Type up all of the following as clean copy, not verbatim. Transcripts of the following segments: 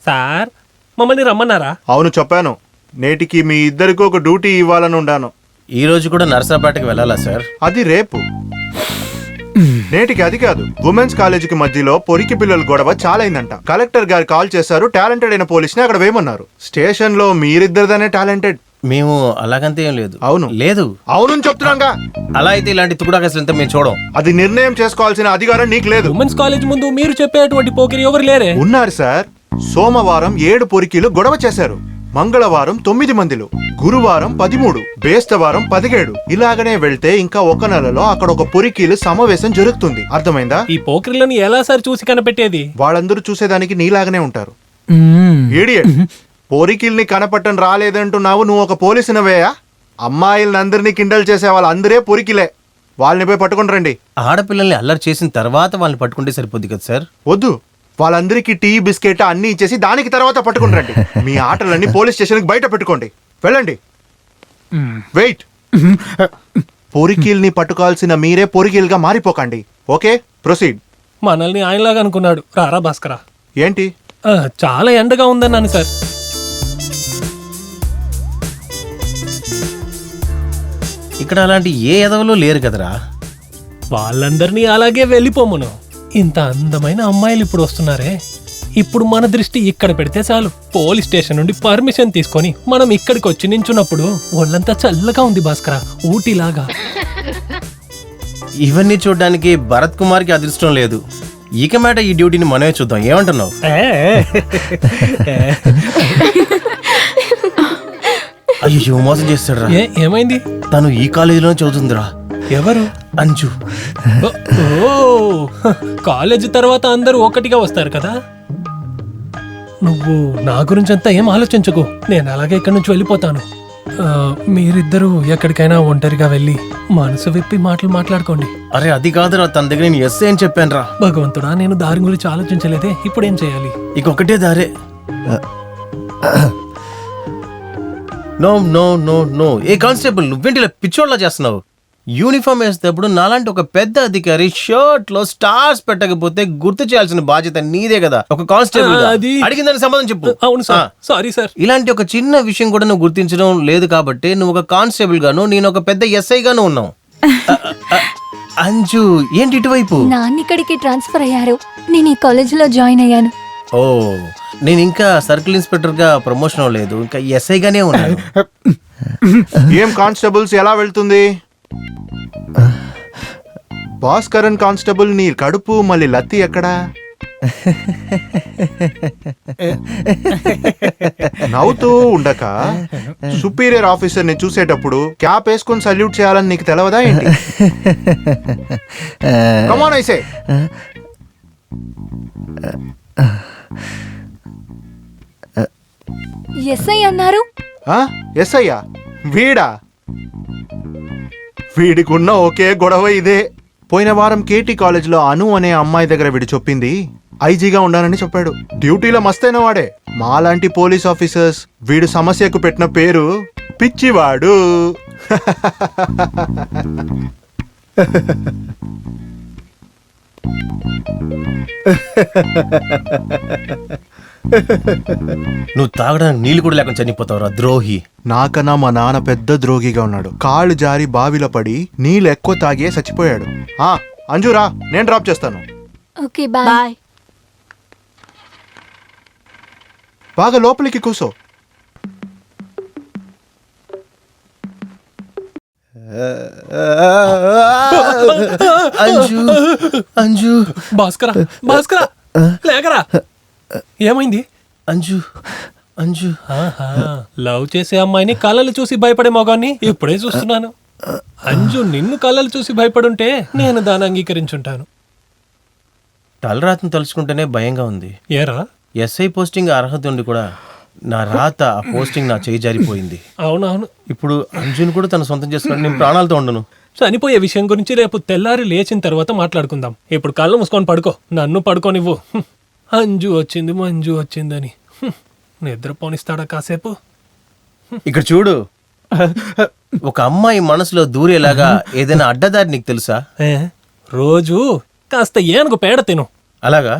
Sir మమ్మల్ని రమ్మన్నారా? అవును చెప్పాను. నేటికి మీ ఇద్దరికి ఒక డ్యూటీ ఇవ్వాలని ఉండాను. ఈ రోజు కూడా నర్సాపేటకి వెళ్ళాలా సార్? అది రేపు. నేటికి అది కాదు. ఉమెన్స్ కాలేజీకి మధ్యలో పొరికి పిల్లల గొడవ చాలా అయిందంట. కలెక్టర్ గారు కాల్ చేశారు. టాలెంటెడ్ అయిన పోలీస్ ని అక్కడ వేయమన్నారు. స్టేషన్ లో మీరిద్దరిదనే టాలెంటెడ్. మేము అలాగంతే ఏం లేదు. అవును లేదు. అవును చెప్తున్నాగా. అలా అయితే ఇలాంటి తుకుడాకసలంతా మేము చూడం. అది నిర్ణయం చేసుకోవాల్సిన అధికారం నీకు లేదు. ఉమెన్స్ కాలేజ్ ముందు మీరు చెప్పేటువంటి పోకిరి ఎవరు లేరే? ఉన్నారు సార్. సోమవారం 7 పొరికీలు గొడవ చేశారు. మంగళవారం 9 మందిలు, గురువారం 13, బేస్తవారం 17. ఇలాగనే వెళ్తే ఇంకా ఒక నెలలో అక్కడ ఒక పొరికీలు సమావేశం జరుగుతుంది. అర్థమైందా? ఈ పోకిరిలను ఎలా సార్ చూసి కనిపెట్టేది? వాళ్ళందరూ చూసేదానికి నీలాగనే ఉంటారు. ఈడియట్. పొరికీల్ని కనపట్టం రాలేదంటున్నావు. నువ్వు ఒక పోలీసునవేయా? అమ్మాయిలందరినీ కిండల్ చేసే వాళ్ళందరే పొరికిలే. వాళ్ళని పోయి పట్టుకుని రండి. ఆడపిల్లల్ని అల్లరి చేసిన తర్వాత వాళ్ళని పట్టుకుంటే సరిపోద్ది కదా సార్? వద్దు, వాళ్ళందరికీ టీ బిస్కెట్ అన్ని ఇచ్చేసి దానికి తర్వాత పట్టుకుని రండి. మీ ఆటలన్నీ పోలీస్ స్టేషన్కి బయట పెట్టుకోండి. వెళ్ళండి. వెయిట్. పొరికీల్ని పట్టుకోవాల్సిన మీరే పొరికీల్గా మారిపోకండి. Okay, proceed. మనల్ని ఆయనలాగా అనుకున్నాడు. రారా భాస్కరా. ఏంటి? చాలా ఎండగా ఉందన్నాను సార్. ఇక్కడ అలాంటి ఏ ఎదవలు లేరు కదరా. వాళ్ళందరినీ అలాగే వెళ్ళిపోమును. ఇంత అందమైన అమ్మాయిలు ఇప్పుడు వస్తున్నారే. ఇప్పుడు మన దృష్టి ఇక్కడ పెడితే చాలు. పోలీస్ స్టేషన్ నుండి పర్మిషన్ తీసుకొని మనం ఇక్కడికి వచ్చి నించున్నప్పుడు ఒళ్ళంతా చల్లగా ఉంది భాస్కర, ఊటీలాగా. ఇవన్నీ చూడడానికి భరత్ కుమార్కి అదృష్టం లేదు. ఇక మాట ఈ డ్యూటీని మనమే చూద్దాం. ఏమంటున్నావు? అయ్యో, మోసం చేస్తాడు రా. ఏమైంది? తను ఈ కాలేజీలో చదువుతుందిరా. ఎవరు? అంజు. ఓ, కాలేజీ తర్వాత అందరూ ఒకటిగా వస్తారు కదా. నువ్వు నా గురించి అంతా ఏం ఆలోచించకు. నేను అలాగే ఇక్కడి నుంచి వెళ్ళిపోతాను. మీరిద్దరూ ఎక్కడికైనా ఒంటరిగా వెళ్ళి మనసు విప్పి మాట్లాడుకోండి. అరే అది కాదురా, తన దగ్గర నేను ఎస్ అని చెప్పాను రా. భగవంతుడా, నేను దారి గురించి ఆలోచించలేదే. ఇప్పుడు ఏం చేయాలి? ఇంకొకటే దారే. No no no no. ఏ కానిస్టేబుల్, నువ్వేంటి ఇలా పిచ్చోళ్ళ చేస్తున్నావు? యూనిఫామ్ వేసేటప్పుడు నాలాంటి ఒక పెద్ద అధికారి షర్ట్ లో స్టార్స్ పెట్టకపోతే గుర్తు చేయాల్సిన బాధ్యత నీదే కదా. ఒక కానిస్టేబుల్ అడిగిన దానికి సమాధానం చెప్పు. అవును సార్, సారీ సార్. ఇలాంటి ఒక చిన్న విషయం కూడా నువ్వు గుర్తించడం లేదు కాబట్టి నువ్వు ఒక కానిస్టేబుల్ గాను, నేను ఒక పెద్ద ఎస్ఐ గాను ఉన్నావు. అంజు, ఏంటి ఇటువైపు? నాన్న ఇక్కడికి ట్రాన్స్ఫర్ అయ్యారు. నేను ఈ కాలేజీలో జాయిన్ అయ్యాను. ఓ, నేను ఇంకా సర్కిల్ ఇన్స్పెక్టర్ గా ప్రమోషన్ అవ్వలేదు, ఇంకా ఎస్ఐ గానే ఉన్నాను. ఏం కానిస్టేబుల్స్ ఎలా వెళ్తుంది? భాస్కరన్ కానిస్టేబుల్, నీ కడుపు మళ్ళీ లత్తి ఎక్కడా? నవ్వుతూ ఉండక సుపీరియర్ ఆఫీసర్ ని చూసేటప్పుడు క్యాప్ వేసుకుని సల్యూట్ చేయాలని నీకు తెలవదా ఏంటి? కమాన్ ఐసే. ఎస్ఐ అన్నారు. ఎస్ఐయా? వీడా? వీడికున్న ఒకే గొడవ ఇదే. పోయిన వారం కేటీ కాలేజ్లో అను అనే అమ్మాయి దగ్గర వీడు చెప్పింది ఐజీగా ఉండాలని చెప్పాడు. డ్యూటీలో మస్తైన వాడే. మాలాంటి పోలీస్ ఆఫీసర్స్ వీడు సమస్యకు పెట్టిన పేరు పిచ్చివాడు. నువ్వు తాగడానికి నీళ్ళు కూడా లేకుండా చనిపోతావురా ద్రోహి. నాకన్నా మా నాన్న పెద్ద ద్రోహిగా ఉన్నాడు. కాళ్ళు జారి బావిలో పడి నీళ్ళు ఎక్కువ తాగే చచ్చిపోయాడు. అంజురా, నేను డ్రాప్ చేస్తాను. Okay, bye. బాగా లోపలికి కూసో. అంజు, అంజు. భాస్కరా, భాస్కరా, లేకరా. ఏమైంది? అంజు, అంజు. లవ్ చేసే అమ్మాయిని కళ్ళలు చూసి భయపడే మొగాన్ని ఇప్పుడే చూస్తున్నాను. అంజు నిన్ను కళ్ళలు చూసి భయపడుంటే నేను దాన్ని అంగీకరించుంటాను. తలరాతను తలుచుకుంటేనే భయంగా ఉంది. ఏరా? ఎస్ఐ పోస్టింగ్ అర్హత ఉండి కూడా నా రాత ఆ పోస్టింగ్ నా చేయి జారిపోయింది. అవునవును. ఇప్పుడు అంజుని కూడా తన సొంతం చేసుకుని నేను ప్రాణాలతో ఉండను. చనిపోయే విషయం గురించి రేపు తెల్లారి లేచిన తర్వాత మాట్లాడుకుందాం. ఇప్పుడు కళ్ళు మూసుకొని పడుకో. నన్ను పడుకోనివ్వు. అంజు వచ్చింది, మంజు వచ్చిందని నిద్రపోనిస్తాడా కాసేపు? ఇక్కడ చూడు, ఒక అమ్మాయి మనసులో దూరేలాగా ఏదైనా అడ్డదారి నీకు తెలుసా? రోజు కాస్త ఏనుగు పేడ తిను. అలాగా?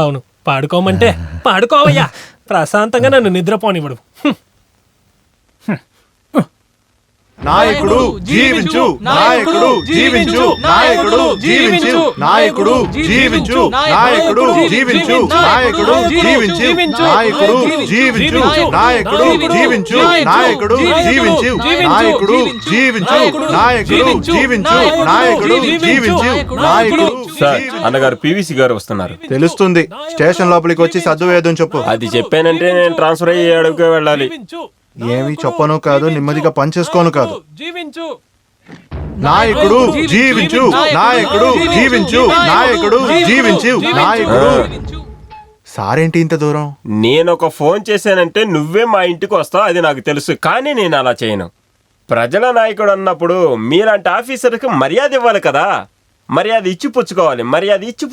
అవును, పాడుకోమంటే పాడుకోవయ్యా. ప్రశాంతంగా నన్ను నిద్రపోనివ్వడు. నాయకుడు జీవించు, నాయకుడు జీవించు, నాయకుడు జీవించు, నాయకుడు జీవించు, నాయకుడు జీవించు, నాయకుడు జీవించు, నాయకుడు జీవించు, నాయకుడు జీవించు, నాయకుడు జీవించు, నాయకుడు జీవించు, నాయకుడు జీవించు, నాయకుడు జీవించు, నాయకుడు. సార్, అన్నగారు పివిసి గారు వస్తున్నారు. తెలుస్తుంది. స్టేషన్ లోపలికి వచ్చి సర్దు వేయదని చెప్పు. అది చెప్పానంటే నేను ట్రాన్స్ఫర్ అయ్యి అడుగుకి వెళ్ళాలి. ఏమి చెప్పను కాదు, నెమ్మదిగా పనిచేసుకోను కాదు. జీవించు. నాయకుడు జీవించు, నాయకుడు జీవించు, నాయకుడు జీవించు, నాయకుడు. సారేంటి ఇంత దూరం? నేను ఒక ఫోన్ చేశానంటే నువ్వే మా ఇంటికి వస్తావు, అది నాకు తెలుసు. కానీ నేను అలా చేయను. ప్రజల నాయకుడు అన్నప్పుడు మీలాంటి ఆఫీసర్కి మర్యాద ఇవ్వాలి కదా. మర్యాద ఇచ్చి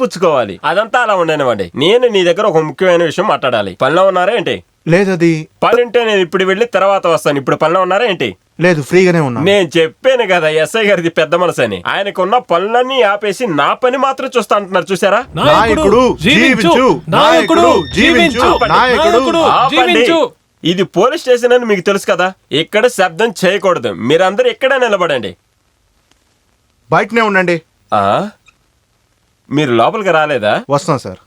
పుచ్చుకోవాలి. అదంతా అలా ఉండనివ్వండి. నేను నీ దగ్గర ఒక ముఖ్యమైన విషయం మాట్లాడాలి. పనిలో ఉన్నారా ఏంటి? లేదది. పని ఉంటే నేను ఇప్పుడు వెళ్ళి తర్వాత వస్తాను. ఇప్పుడు పనిలో ఉన్నారా ఏంటి? లేదు, ఫ్రీగానే ఉన్నా. నేను చెప్పాను కదా ఎస్ఐ గారిది పెద్ద మనసు అని. ఆయనకున్న పనులన్నీ ఆపేసి నా పని మాత్రం చూస్తా అంటున్నారు, చూసారా? నాయకుడు జీవించు, నాయకుడు జీవించు, నాయకుడు. ఆపండి. ఇది పోలీస్ స్టేషన్ అని మీకు తెలుసు కదా. ఇక్కడ శబ్దం చేయకూడదు. మీరందరూ ఇక్కడే నిలబడండి. బయటనే ఉండండి. మీరు లోపలికి రాలేదా? వస్తాం సార్.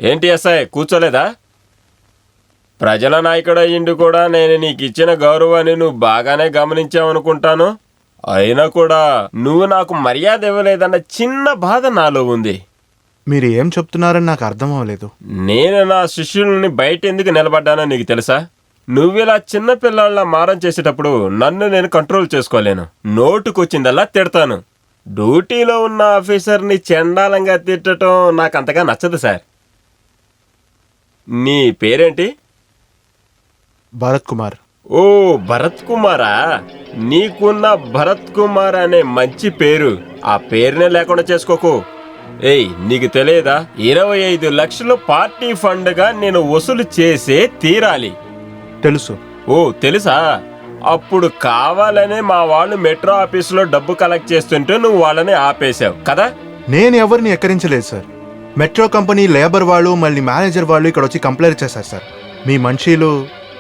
ఏంటి ఎస్ఐ కూర్చోలేదా? ప్రజల నాయకుడు అయ్యిండు కూడా నేను నీకు ఇచ్చిన గౌరవాన్ని నువ్వు బాగానే గమనించావనుకుంటాను. అయినా కూడా నువ్వు నాకు మర్యాద ఇవ్వలేదన్న చిన్న బాధ నాలో ఉంది. మీరు ఏం చెప్తున్నారని నాకు అర్థం అవ్వలేదు. నేను నా శిష్యుల్ని బయట ఎందుకు నిలబడ్డానో నీకు తెలుసా? నువ్విలా చిన్నపిల్లల మారం చేసేటప్పుడు నన్ను నేను కంట్రోల్ చేసుకోలేను. నోటుకొచ్చిందల్లా తిడతాను. డ్యూటీలో ఉన్న ఆఫీసర్ని చండాలంగా తిట్టడం నాకు అంతగా నచ్చదు సార్. నీ పేరేంటి? భరత్ కుమార్. ఓ, భరత్ కుమారా? నీకున్న భరత్ కుమార్ అనే మంచి పేరు. ఆ పేరునే లేకుండా చేసుకోకు. ఏయ్, నీకు తెలియదా? 25 లక్షలు పార్టీ ఫండ్ గా నేను వసూలు చేసే తీరాలి. తెలుసు. ఓ, తెలుసా? అప్పుడు కావాలనే మా వాళ్ళు మెట్రో ఆఫీసులో డబ్బు కలెక్ట్ చేస్తుంటే నువ్వు వాళ్ళని ఆపేశావు కదా. నేను ఎవరిని ఎక్కరించలేదు సార్. మెట్రో కంపెనీ లేబర్ వాళ్ళు మళ్ళీ మేనేజర్ వాళ్ళు ఇక్కడ వచ్చి కంప్లైంట్ చేశారు సార్. మీ మనుషులు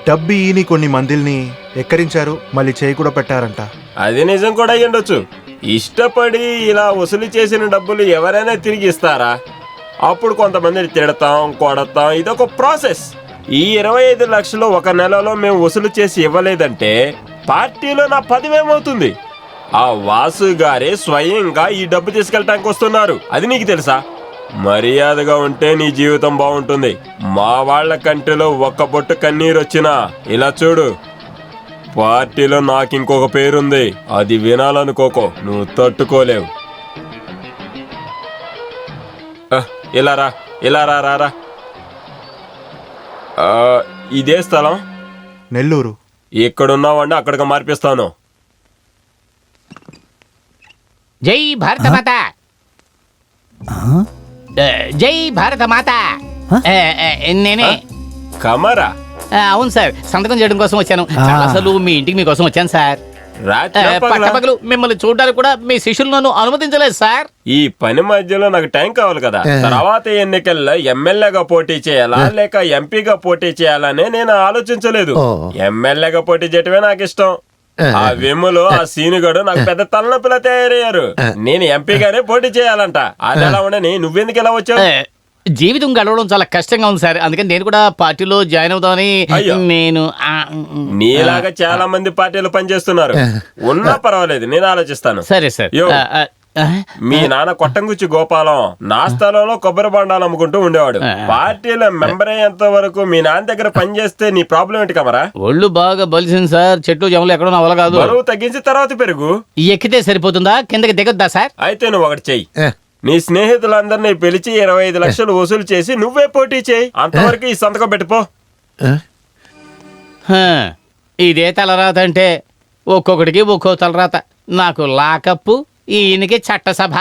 డబ్బు ఈని కొన్ని మందిల్ని ఎక్కరించారు, మళ్ళీ చేయి కూడా పెట్టారంట. అది నిజం కూడా అయ్యుండొచ్చు. ఇష్టపడి ఇలా వసూలు చేసిన డబ్బులు ఎవరైనా తిరిగి ఇస్తారా? అప్పుడు కొంతమందిని తిడతాం, కొడతాం. ఇదొక ప్రాసెస్. ఈ 25 లక్షలు ఒక నెలలో మేము వసూలు చేసి ఇవ్వలేదంటే పార్టీలో నా 10 ఏమవుతుంది? ఆ వాసు గారే స్వయంగా ఈ డబ్బు తీసుకెళ్ళటానికి వస్తున్నారు. అది నీకు తెలుసా? మర్యాదగా ఉంటే నీ జీవితం బాగుంటుంది. మా వాళ్ళ కంటిలో ఒక్క బొట్టు కన్నీరు వచ్చినా ఇలా చూడు, పార్టీలో నాకు ఇంకొక పేరుంది. అది వినాలనుకోకో, నువ్వు తట్టుకోలేవు. ఇలా రా, ఇలా రా, రా. ఇదే స్థలం? నెల్లూరు. ఇక్కడున్నావండి, అక్కడికి మార్పిస్తాను. జై భారత మాత. జై భారత మాత. నేనే. కమరా? అవును సార్, సంతకం చేయడం కోసం వచ్చాను. అసలు మీ ఇంటికి మీకోసం వచ్చాను సార్. పట్టపగలు మిమ్మల్ని చూడడానికి కూడా మీ శిష్యులు నన్ను అనుమతించలేదు సార్. ఈ పని మధ్యలో నాకు టైం కావాలి కదా. తర్వాత ఎన్నికల్లో ఎమ్మెల్యేగా పోటీ చేయాలా లేక ఎంపీగా పోటీ చేయాలని నేను ఆలోచించలేదు. ఎమ్మెల్యేగా పోటీ చేయటమే నాకు ఇష్టం. ఆ విమ్ములో ఆ సీనుగాడు నాకు పెద్ద తలనొప్పిలా తయారయ్యారు. నేను ఎంపీగానే పోటీ చేయాలంట. అది ఎలా ఉండని నువ్వెందుకు ఇలా వచ్చావు? జీవితం గడవడం చాలా కష్టంగా ఉంది సార్. అందుకని నేను కూడా పార్టీలో జాయిన్ అవుతామని. నేను నీలాగా చాలా మంది పార్టీలు పనిచేస్తున్నారు. ఉన్నా పర్వాలేదు, నేను ఆలోచిస్తాను. సరే సార్. మీ నాన్న కొట్టంగుచ్చి గోపాలం నా స్థలంలో కొబ్బరి బండాలు అమ్ముకుంటూ ఉండేవాడు. పార్టీలో మెంబర్ అయ్యేంత వరకు మీ నాన్న దగ్గర పనిచేస్తే నీ ప్రాబ్లం ఏంటి కమరా? ఒళ్ళు బాగా బలిసింది సార్. చెట్లు జమలు ఎక్కడో నా వల్ల కాదు. బరువు తగ్గించి తర్వాత పెరుగు. ఎక్కితే సరిపోతుందా? కిందకి దిగొద్దా సార్? అయితే నువ్వు ఒకటి చెయ్యి. నీ స్నేహితులందరినీ పిలిచి 25 లక్షలు వసూలు చేసి నువ్వే పోటీ చేయి. అంతవరకు ఈ సంతకం పెట్టిపో. ఇదే తలరాత అంటే ఒక్కొక్కడికి ఒక్కో తలరాత. నాకు లాకప్పు, ఈయనకి చట్టసభ.